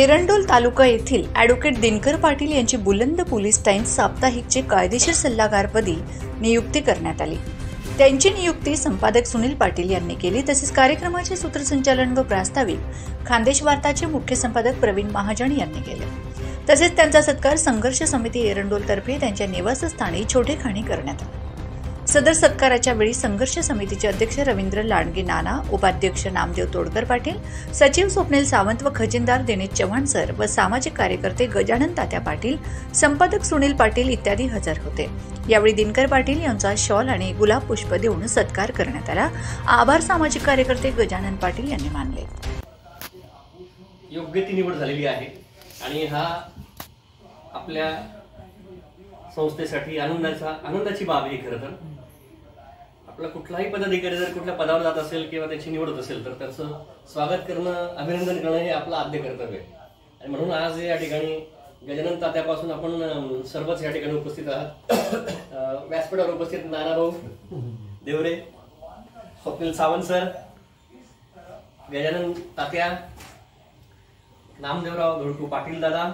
एरंडोल तालुका येथील ॲडव्होकेट दिनकर पाटील यांची बुलंद पोलीस टाइम्स साप्ताहिकचे कायदेशीर सल्लागारपदी नियुक्ती करण्यात आली। त्यांची नियुक्ती संपादक सुनील पाटील यांनी केली। तसेच कार्यक्रमाचे सूत्रसंचालन व प्रास्ताविक खानदेश वार्ताचे मुख्य संपादक प्रवीण महाजन यांनी केले। तसेच त्यांचा सत्कार संघर्ष समिती एरंडोल तर्फे त्यांच्या निवासस्थानी छोटेखानी करण्यात आला। सदर सत्काराच्या वेळी संघर्ष समितीचे अध्यक्ष रवींद्र लांडगे नाना, उपाध्यक्ष नामदेव तोडकर पाटील, सचिव स्वप्नील सावंत व खजिनदार दिनेश चव्हाण सर व सामाजिक कार्यकर्ते गजानन तात्या पाटील, संपादक सुनील पाटील इत्यादी हजर होते। यावेळी दिनकर पाटील यांचा शॉल आणि गुलाब पुष्प देऊन सत्कार करण्यात आला। आभार सामाजिक कार्यकर्ते गजानन पाटील यांनी मानले। योग्य ती निवड झालेली आहे आणि हा आपल्या संस्थेसाठी आनंदाची बाब आहे। खरं तर आपला कुठलाही पदाधिकारी जर कुठल्या पदावर जात असेल किंवा त्याची निवड होत असेल तर त्याचं स्वागत करणं, अभिनंदन करणं हे आपलं आद्य कर्तव्य आहे। आणि म्हणून आज या ठिकाणी गजानन तात्यापासून आपण सर्वच या ठिकाणी उपस्थित आहात। व्यासपीठावर उपस्थित नानाभाऊ देवरे, स्वप्नील सावंत सर, गजानन तात्या, नामदेवराव धोळकू पाटील दादा,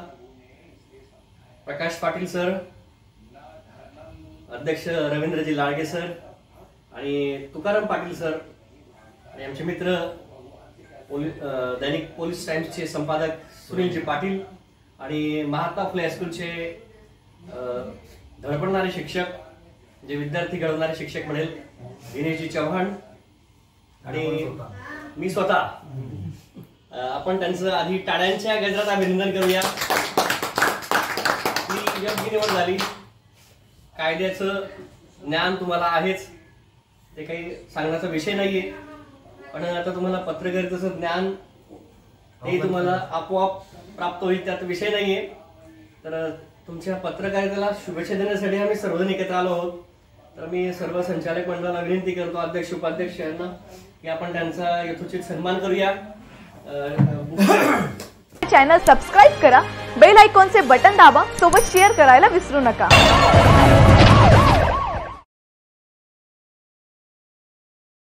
प्रकाश पाटील सर, अध्यक्ष रवींद्रजी लाडगे सर आणि तुकाराम पाटील सर आणि आमचे मित्र दैनिक पोलीस टाइम्सचे संपादक सुनीलजी पाटील आणि महात्मा फुले हायस्कूलचे धडपडणारे शिक्षक, जे विद्यार्थी घडवणारे शिक्षक म्हणेल, दिनेशजी चव्हाण आणि मी स्वतः, आपण त्यांचं आधी टाळ्यांच्या गजरात अभिनंदन करूया। ही योग्य निवड झाली। कायद्याचं ज्ञान तुम्हाला आहेच, ते काही सांगण्याचा विषय नाहीये, पण आता तुम्हाला पत्रकारितेचं ज्ञान हे तुम्हाला आपोआप प्राप्त होईल, त्यात विषय नाहीये। तर तुमच्या पत्रकारितेला शुभेच्छा देण्यासाठी आम्ही सर्वजण एकत्र आलो आहोत। तर मी सर्व संचालक मंडळाला विनंती करतो, अध्यक्ष उपाध्यक्ष यांना, की आपण त्यांचा यथोचित सन्मान करूया। चॅनल सबस्क्राइब करा, बेल आयकॉनचे बटन दाबा, सोबत शेअर करायला विसरू नका।